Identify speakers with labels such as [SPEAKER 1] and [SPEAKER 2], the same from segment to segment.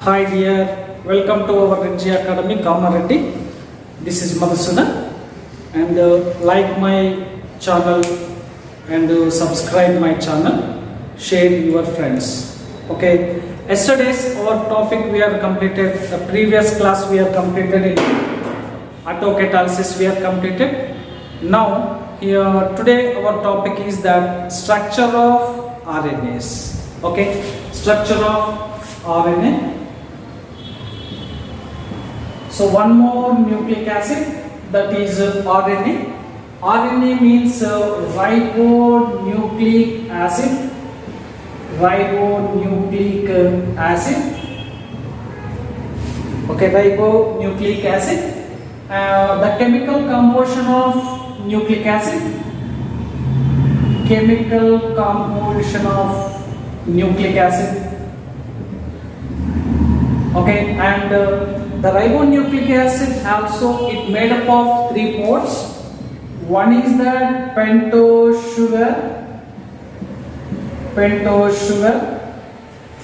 [SPEAKER 1] Hi dear, welcome to our NG Academy, Kamareddy. This is Madhusudan and like my channel and subscribe my channel, share your friends. Okay, yesterday's our topic we are completed, the previous class we are completed in autocatalysis we are completed. Now here today our topic is that structure of RNAs. Okay, structure of RNA. So one more nucleic acid, that is RNA. RNA means ribonucleic acid. Ribonucleic acid. Okay, ribonucleic acid. The chemical composition of nucleic acid. Chemical composition of nucleic acid. Okay, and the ribonucleic acid also it made up of three parts. One is the pentose sugar,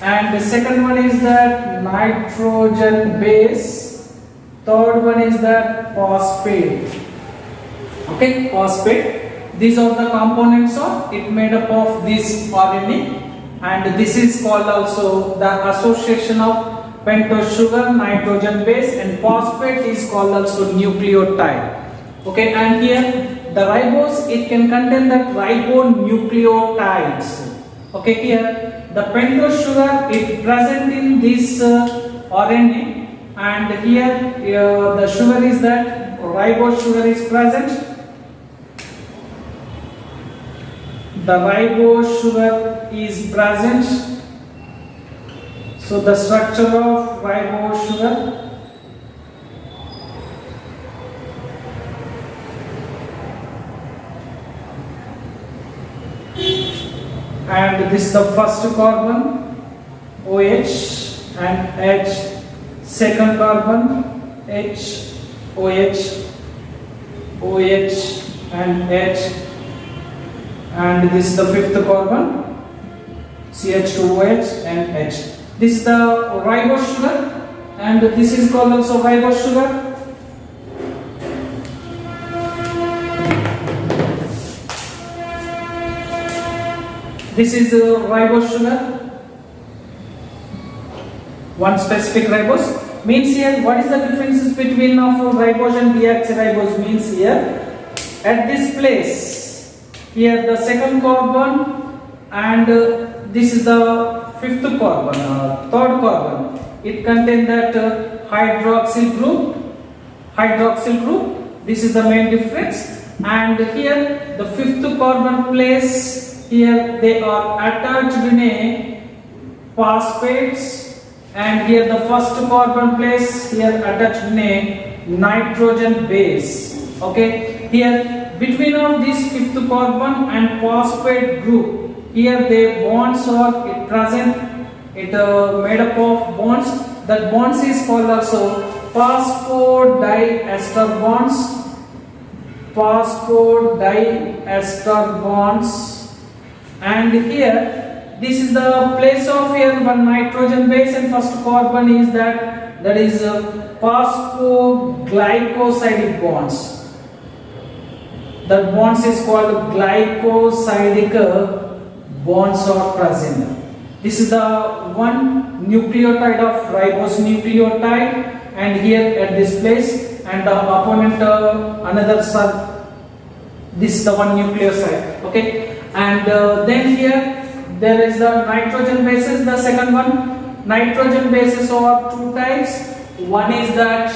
[SPEAKER 1] and the second one is that nitrogen base. Third one is that phosphate. Okay, phosphate. These are the components of it made up of this RNA, and this is called also the association of pentose sugar, nitrogen base, and phosphate is called also nucleotide. Okay, and here the ribose it can contain that ribonucleotides. Okay, here the pentose sugar is present in this RNA, and here the sugar is that ribose sugar is present. The ribose sugar is present. So the structure of ribose sugar, and this is the first carbon OH and H, second carbon H, OH, OH and H, and this is the fifth carbon CH2OH and H. This is the ribose sugar, and this is called also ribose sugar. This is ribose sugar. One specific ribose means here what is the differences between of ribose and deoxyribose means here at this place here the second carbon and this is the fifth carbon, third carbon. It contains that hydroxyl group. This is the main difference. And here the fifth carbon place. Here they are attached in a phosphates, and here the first carbon place. Here attached in a nitrogen base. Okay. Here between of this fifth carbon and phosphate group. Here the bonds are present. It made up of bonds. That bonds is called also phosphodiester bonds. Phosphodiester bonds. And here this is the place of here one nitrogen base and first carbon is that is phosphoglycosidic bonds. That bonds is called glycosidic bonds are present. This is the one nucleotide of ribose nucleotide, and here at this place, and the opponent another sub. This is the one nucleoside. Okay, and then here there is the nitrogen bases. The second one, nitrogen bases are two types. One is that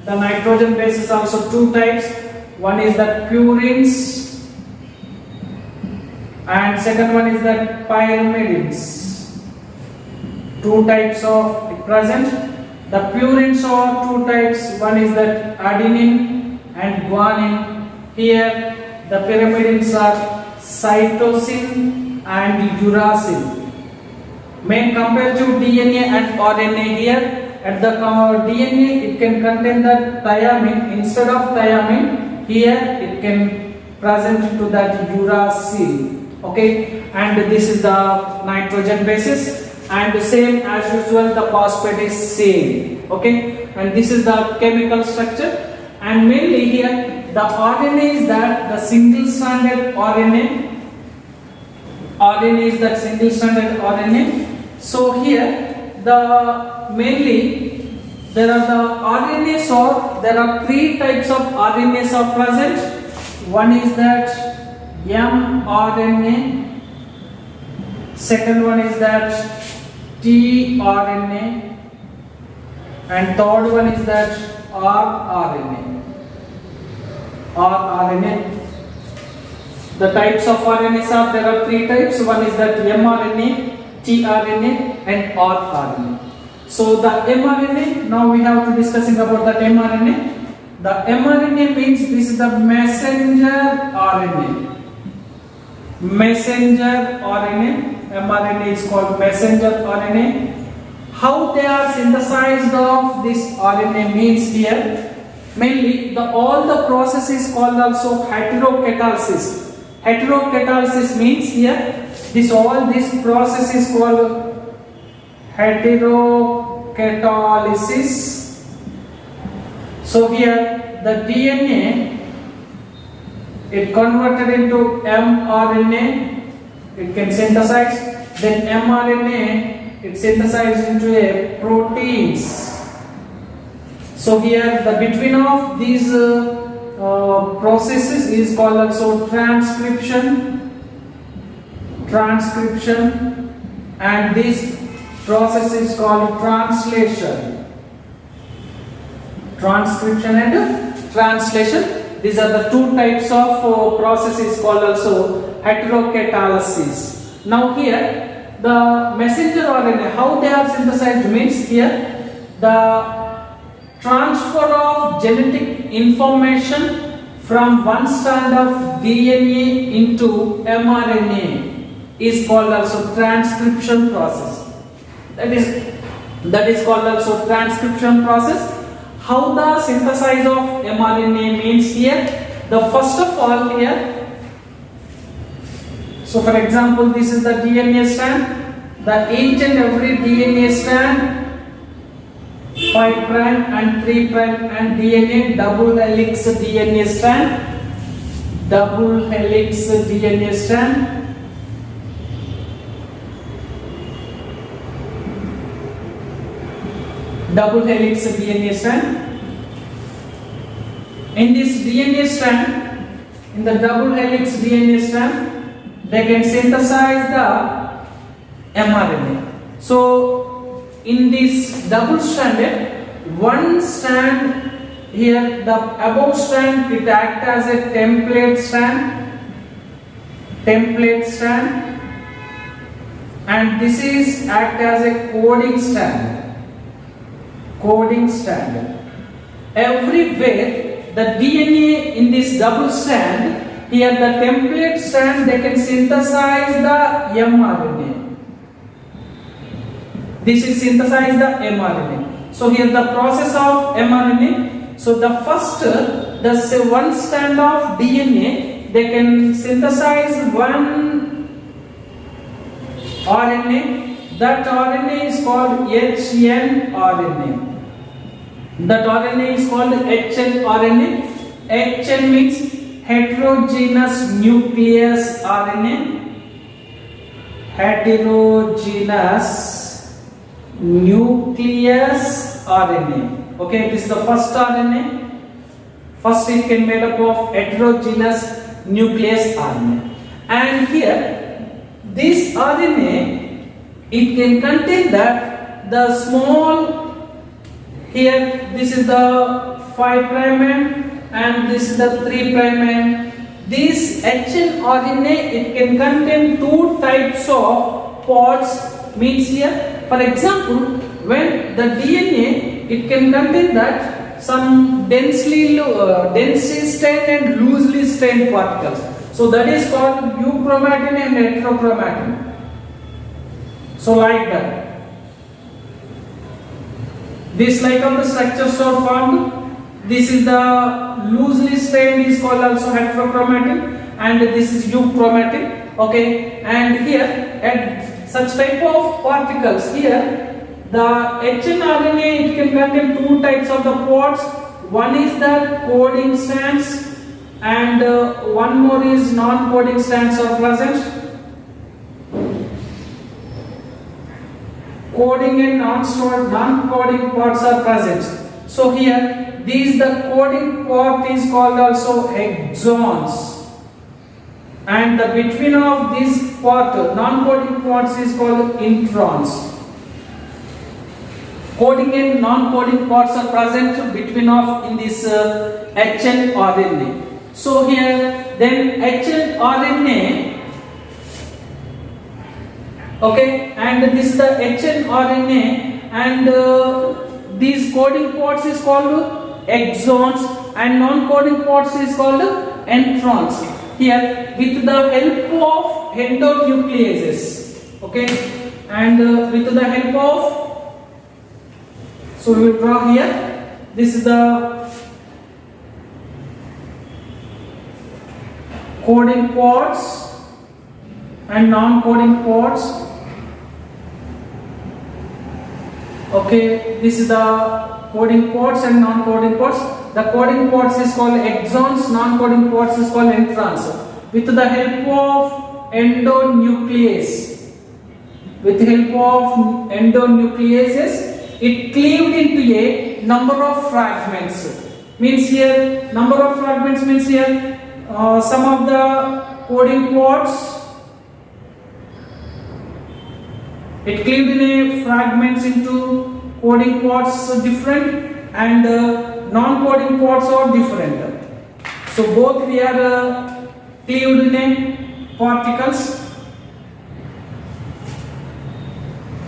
[SPEAKER 1] the nitrogen bases also two types. One is that purines. And second one is that pyrimidines. Two types of present. The purines are two types. One is that adenine and guanine. Here the pyrimidines are cytosine and uracil. Main compared to DNA and RNA here, at the DNA it can contain the thiamine. Instead of thiamine, here it can present to that uracil. Okay, and this is the nitrogen bases. and same as usual the phosphate is same. Okay, and this is the chemical structure, and mainly here the RNA is that the single stranded RNA. RNA is that single stranded RNA. So here the mainly there are the RNAs, or there are three types of RNAs are present. One is that mRNA, second one is that tRNA, and third one is that rRNA. rRNA. The types of RNAs are, there are three types. One is that mRNA, tRNA and rRNA. So the mRNA, now we have to discussing about that mRNA. The mRNA means this is the messenger RNA. Messenger RNA. mRNA is called messenger RNA. How they are synthesized of this RNA means here, mainly all the process is called also heterocatalysis. Heterocatalysis means here all this process is called heterocatalysis. So here the DNA it converted into mRNA, it can synthesize, then mRNA it synthesized into a proteins. So here the between of these processes is called also transcription, and this process is called translation. Transcription and translation. These are the two types of processes called also heterocatalysis. Now here the messenger RNA, how they are synthesized means here the transfer of genetic information from one strand of DNA into mRNA is called also transcription process. That is called also transcription process. How the synthesis of mRNA means here, the first of all here, so for example this is the DNA strand, the each and every DNA strand 5 prime and 3 prime and DNA double helix DNA strand, double helix DNA strand, double helix DNA strand. In this DNA strand, in the double helix DNA strand, they can synthesize the mRNA. So in this double stranded, one strand here, the above strand it acts as a template strand, and this is act as a coding strand. Everywhere the DNA in this double strand, here the template strand they can synthesize the mRNA. This is synthesize the mRNA. So here the process of mRNA. So the first, the one strand of DNA, they can synthesize one RNA. That RNA is called hnRNA. That RNA is called hnRNA. HN means heterogeneous nucleus RNA. Heterogeneous nucleus RNA. Okay, this is the first RNA. First it can made up of heterogeneous nucleus RNA. And here this RNA it can contain that the small, here this is the 5 prime end and this is the 3 prime end. This hnRNA it can contain two types of pods, means here for example when the DNA it can contain that some densely stained and loosely stained particles. So that is called euchromatin and heterochromatin. So like that. This like of the structures are formed. This is the loosely stained is called also heterochromatin and this is euchromatin. Okay, and here at such type of particles here. The hnRNA, it can contain two types of the pods. One is the coding strands and one more is non-coding strands are present. Coding and non-coding parts are present. So here, the coding part is called also exons, and the between of this part, non-coding parts is called introns. Coding and non-coding parts are present between of in this hnRNA. So here, then hnRNA. Okay, and this is the hnRNA, and these coding parts is called exons and non-coding parts is called introns. Here, with the help of endonucleases, okay, and with the help of, so we will draw here. This is the coding parts and non-coding parts. Okay, this is the coding parts and non-coding parts. The coding parts is called exons, non-coding parts is called introns. With the help of endonuclease, it cleaved into a number of fragments. Means here, number of fragments means here, some of the coding parts, it cleaved in a fragments into coding parts different, and non-coding parts are different. So both we are cleaved in a particles.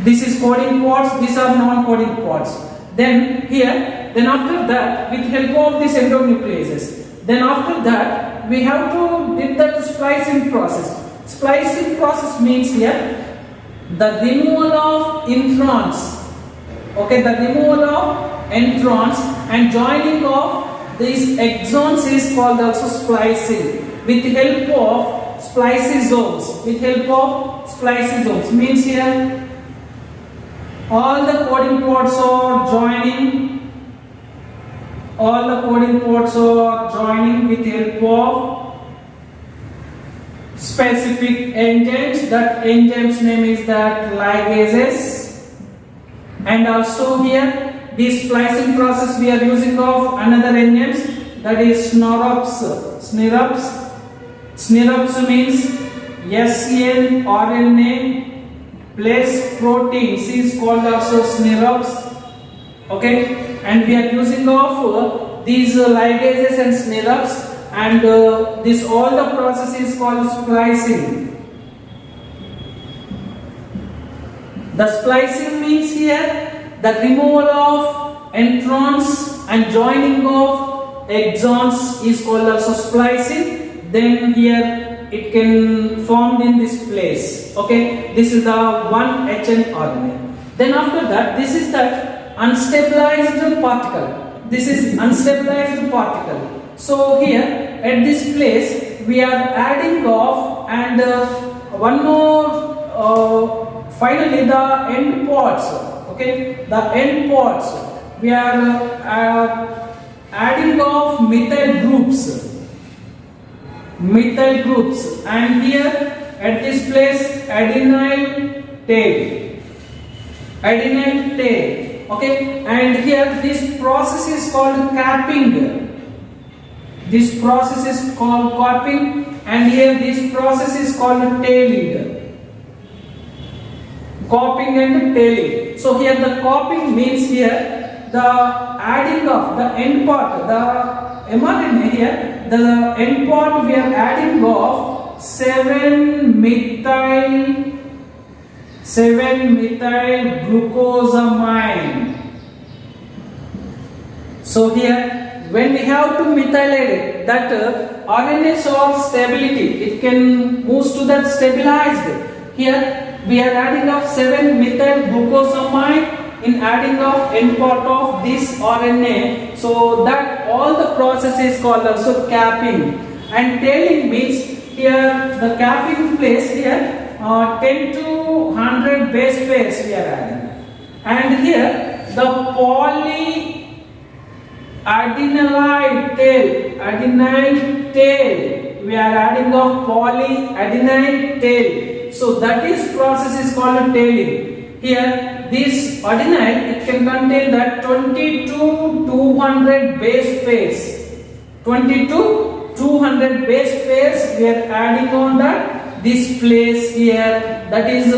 [SPEAKER 1] This is coding parts, these are non-coding parts. Then here, then after that, with help of this endonucleases, then after that we have to did that splicing process. Splicing process means here the removal of introns. Okay, the removal of introns and joining of these exons is called also splicing with help of spliceosomes. Means here all the coding parts are joining. With help of specific enzymes. That enzymes name is that ligases. And also here this splicing process we are using of another enzymes, that is snRUPs. snRUPs means snRNA plus proteins is called also snRUPs. Okay, and we are using of these ligases and snRUPs, and this all the process is called splicing. The splicing means here the removal of introns and joining of exons is called also splicing. Then here it can formed in this place. Okay, this is the one hnRNA. Then after that, this is that unstabilized particle. So here at this place we are adding off, and one more finally the end pods. Okay, the end pods we are adding of methyl groups, and here at this place adenyl tail. Okay, and here this process is called capping. And here this process is called tailing. Capping and tailing. So here the capping means here the adding of the end part, the mRNA here, the end part we are adding of 7-methyl glucosamine. So here when we have to methylate it, that RNA shows stability, it can move to that stabilized. Here we are adding of 7-methyl glucosamine in adding of end part of this RNA, so that all the process is called also capping. And tailing means here the capping place here 10 to 100 base pairs we are adding. And here the polyadenylide tail, we are adding of polyadenylide tail. So that is process is called tailing. Here this adenyl, it can contain that 20 to 200 base pairs. 20 to 200 base pairs we are adding on that this place here, that is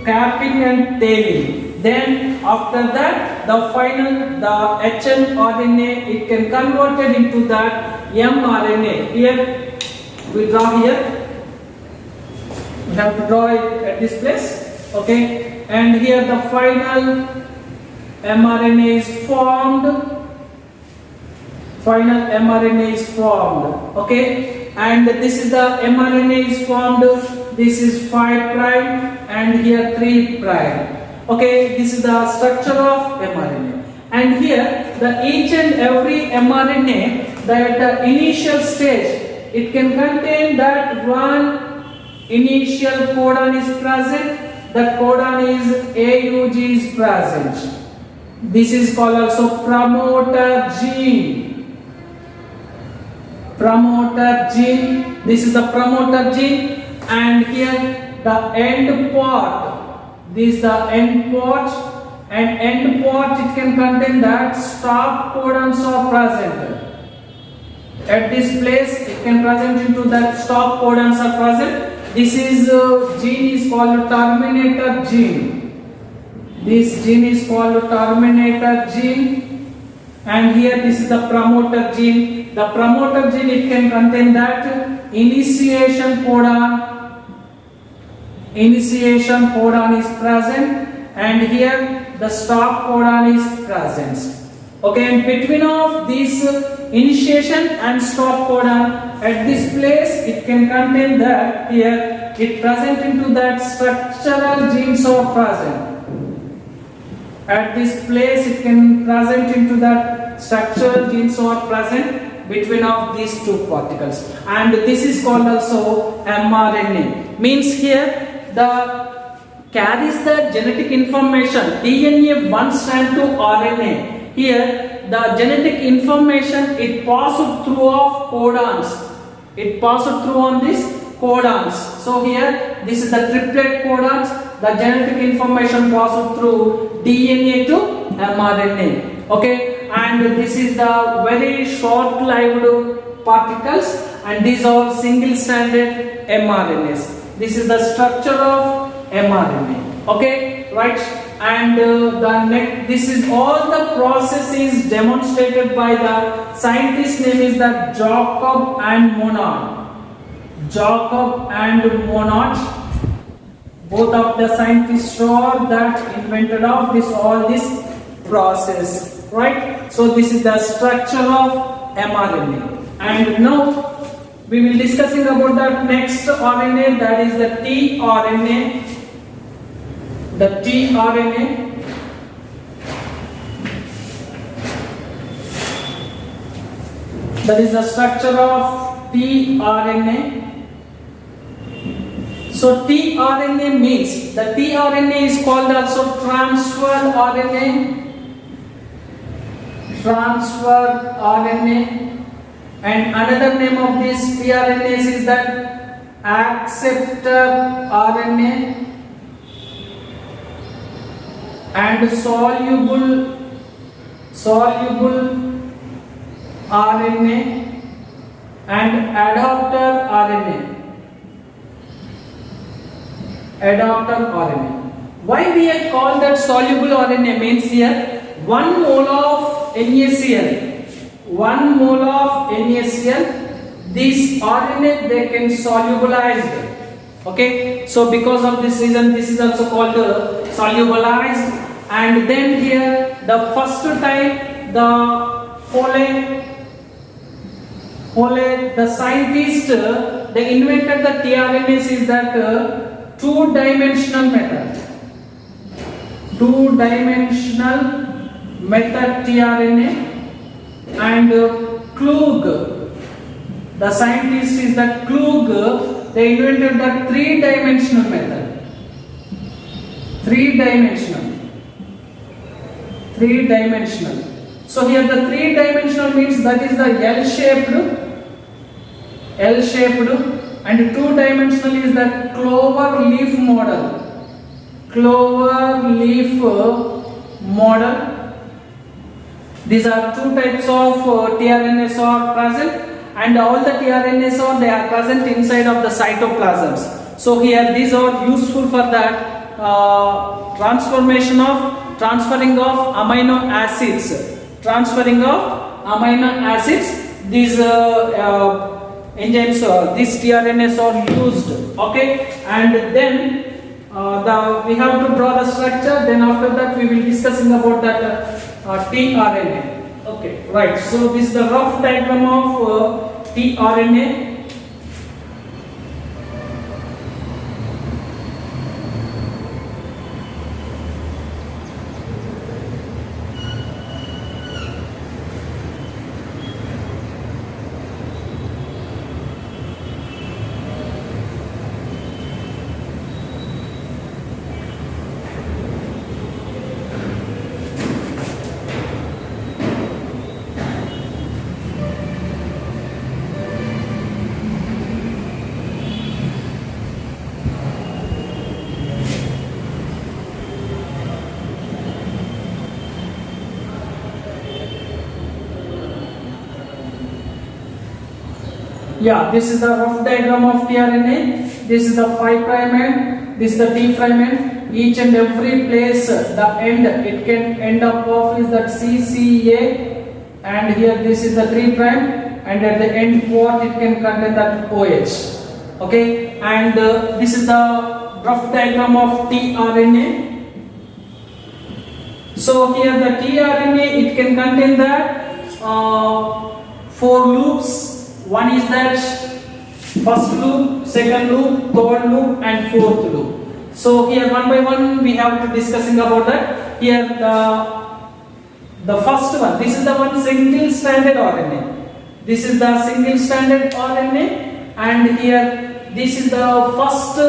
[SPEAKER 1] capping and tailing. Then after that the final, the hnRNA, it can converted into that mRNA. Here we draw here, we have to draw it at this place, okay, and here the final mRNA is formed. Final mRNA is formed, okay, and this is the mRNA is formed. This is 5 prime and here 3 prime. Okay, this is the structure of mRNA. And here the each and every mRNA, that the initial stage, it can contain that one initial codon is present. That codon is AUG is present. This is called also promoter gene. Promoter gene. This is the promoter gene, and here the end part. This is the end part, and end part it can contain that stop codons are present. At this place it can present into that stop codons are present. This is gene is called terminator gene. This gene is called terminator gene, and here this is the promoter gene. The promoter gene, it can contain that initiation codon. Initiation codon is present, and here the stop codon is present. Okay, and between of this initiation and stop codon, at this place it can contain that here it present into that structural genes are present. At this place it can present into that structural genes are present between of these two particles, and this is called also mRNA. Means here the carries the genetic information DNA one strand to RNA. Here the genetic information it passed through of codons. It passed through on this codons. So here this is the triplet codons. The genetic information passed through DNA to mRNA. Okay. And this is the very short-lived particles, and these are single-stranded mRNAs. This is the structure of mRNA. Okay, right? And the next, this is all the process is demonstrated by the scientist name is the Jacob and Monod. Jacob and Monod. Both of the scientists are that invented of this all this process. Right, so this is the structure of mRNA, and now we will discussing about the next RNA, that is the tRNA. The tRNA, that is the structure of tRNA. So tRNA means the tRNA is called also transfer RNA. Transfer RNA, and another name of this tRNAs is that acceptor RNA, and soluble RNA, and adapter RNA. Why we have called that soluble RNA? Means here 1 mole of NaCl, 1 mole of NaCl, this RNA they can solubilized. Okay, so because of this reason this is also called solubilized. And then here the first time the Foley, the scientist, they invented the tRNAs is that two-dimensional method. Two-dimensional method tRNA, and Klug, the scientist is that Klug, they invented the three-dimensional method. three-dimensional. Three-dimensional. So here the three-dimensional means that is the L-shaped, and two-dimensional is the clover leaf model. Clover leaf model. These are two types of tRNAs are present, and all the tRNAs they are present inside of the cytoplasms. So here these are useful for that transferring of amino acids. These enzymes, these tRNAs are used. Okay, and then we have to draw the structure. Then after that we will discussing about that tRNA. Okay, right. So this is the rough diagram of tRNA. Yeah, this is the rough diagram of tRNA. This is the 5' end, this is the T' end. Each and every place, the end, it can end up of is that CCA, and here this is the 3', and at the end part it can contain that OH. Okay, and this is the rough diagram of tRNA. So here the tRNA, it can contain that 4 loops. One is that first loop, second loop, third loop, and fourth loop. So here one by one we have to discussing about that. Here the first one, this is the one single stranded RNA. This is the single stranded RNA, and here this is the first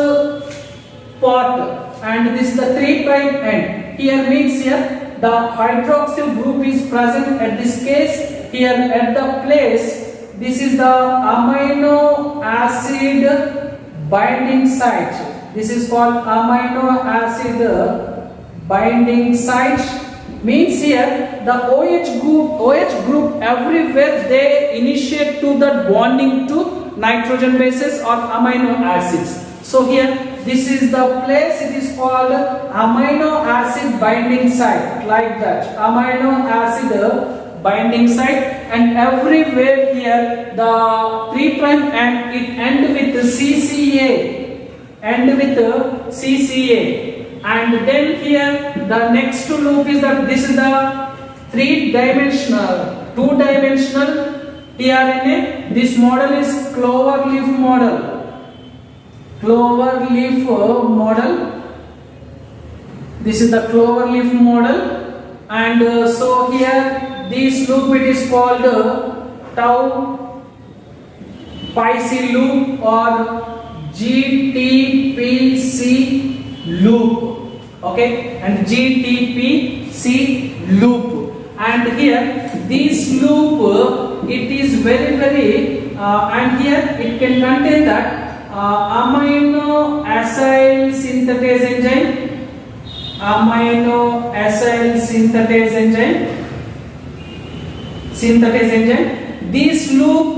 [SPEAKER 1] part, and this is the 3' end. Here means here the hydroxyl group is present at this case. Here at the place, this is the amino acid binding site. This is called amino acid binding site. Means here the OH group everywhere they initiate to the bonding to nitrogen bases or amino acids. So here this is the place, it is called amino acid binding site, like that, amino acid binding site. And everywhere here the 3' and it end with CCA, and then here the next loop is that this is the 3-dimensional, 2-dimensional tRNA. This model is clover leaf model. This is the clover leaf model, and so here this loop it is called tau pi C loop or GTPC loop. Okay, and GTPC loop, and here this loop it is very and here it can contain that amino acyl synthetase enzyme. This loop,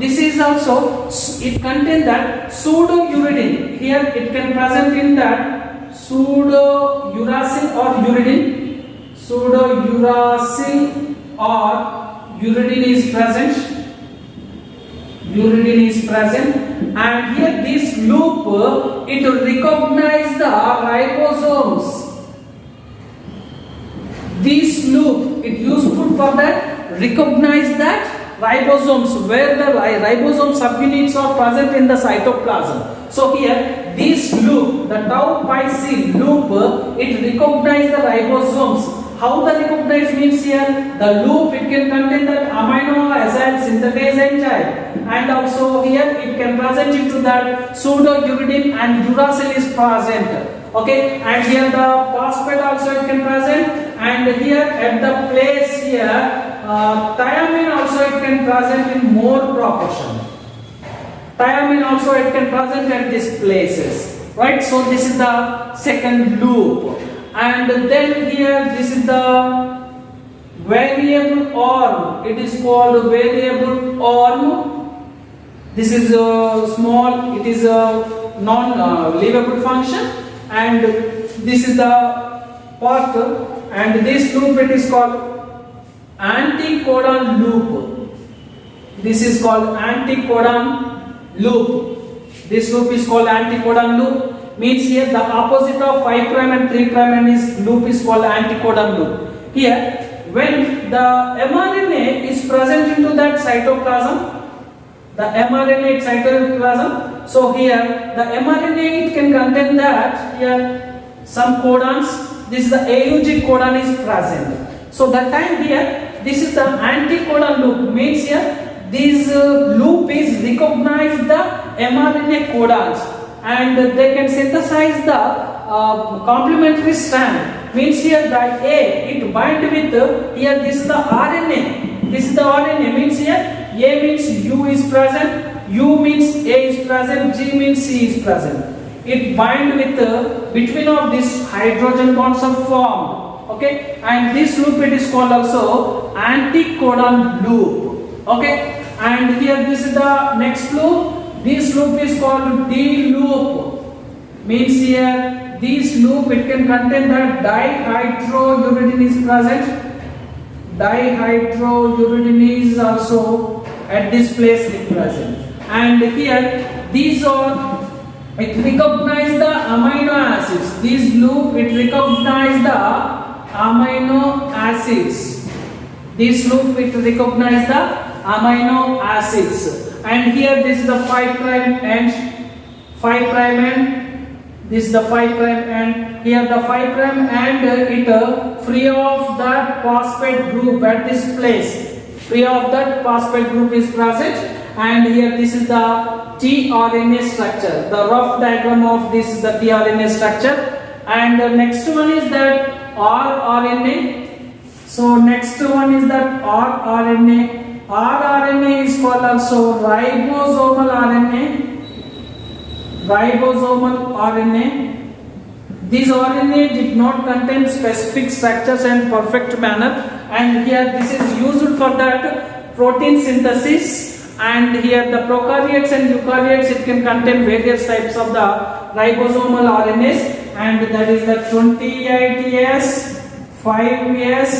[SPEAKER 1] this is also, it contains that pseudo-uridine. Here it can present in that pseudo-uracil or uridine. Pseudo-uracil or uridine is present. And here this loop, it recognizes the ribosomes. This loop, it useful for that, recognize that ribosomes, where the ribosome subunits are present in the cytoplasm. So here this loop, the tau pi C loop, it recognizes the ribosomes. How the recognize means here the loop it can contain that amino acid synthetase enzyme, and also here it can present into that pseudo-uridine and uracil is present. Okay, and here the phosphate also it can present, and here at the place here thiamine also it can present in more proportion. Thiamine also it can present at these places, right? So this is the second loop, and then here this is the variable arm. It is called variable arm. This is small. It is a non-leavable function, and this is the part. And this loop it is called anticodon loop. This is called anticodon loop. This loop is called anticodon loop. Means here the opposite of 5' and 3' and this loop is called anticodon loop. Here, when the mRNA is present into that cytoplasm, the mRNA is cytoplasm. So here the mRNA it can contain that here some codons. This is the AUG codon is present. So that time here this is the anticodon loop. Means here this loop is recognize the mRNA codons and they can synthesize the complementary strand. Means here that A it bind with here this is the RNA. This is the RNA. Means here A means U is present, U means A is present, G means C is present. It bind with between of these hydrogen bonds are formed. Okay, and this loop it is called also anticodon loop. Okay, and here this is the next loop. This loop is called D loop. Means here this loop it can contain the dihydrouridine is present. Dihydrouridine is also at this place is present. And here these are it recognize the amino acids. This loop it recognize the amino acids. This loop it recognize the amino acids. And here this is the 5' and 5' and this is the 5' and here the 5' and it free of that phosphate group at this place. Free of that phosphate group is present, and here this is the tRNA structure. The rough diagram of this is the tRNA structure, and the next one is that rRNA. So next one is that rRNA. rRNA is called also ribosomal RNA. Ribosomal RNA. This RNA did not contain specific structures and perfect manner, and here this is used for that protein synthesis. And here the prokaryotes and eukaryotes it can contain various types of the ribosomal RNAs, and that is the 28S, 5S,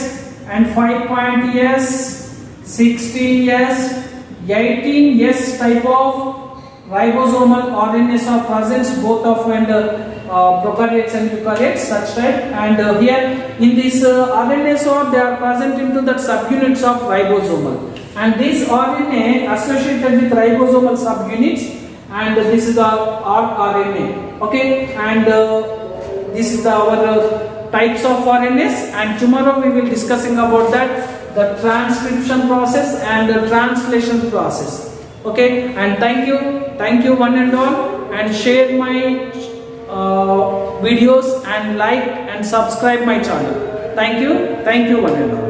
[SPEAKER 1] and 5.S. 16S, 18S type of ribosomal RNAs are present both of when prokaryotes and eukaryotes such type, and here in this RNAs they are present into the subunits of ribosomal, and this RNA associated with ribosomal subunits, and this is the rRNA. Okay, and this is our types of RNAs, and tomorrow we will discussing about that the transcription process and the translation process. Okay, and thank you one and all, and share my videos and like and subscribe my channel. Thank you one and all.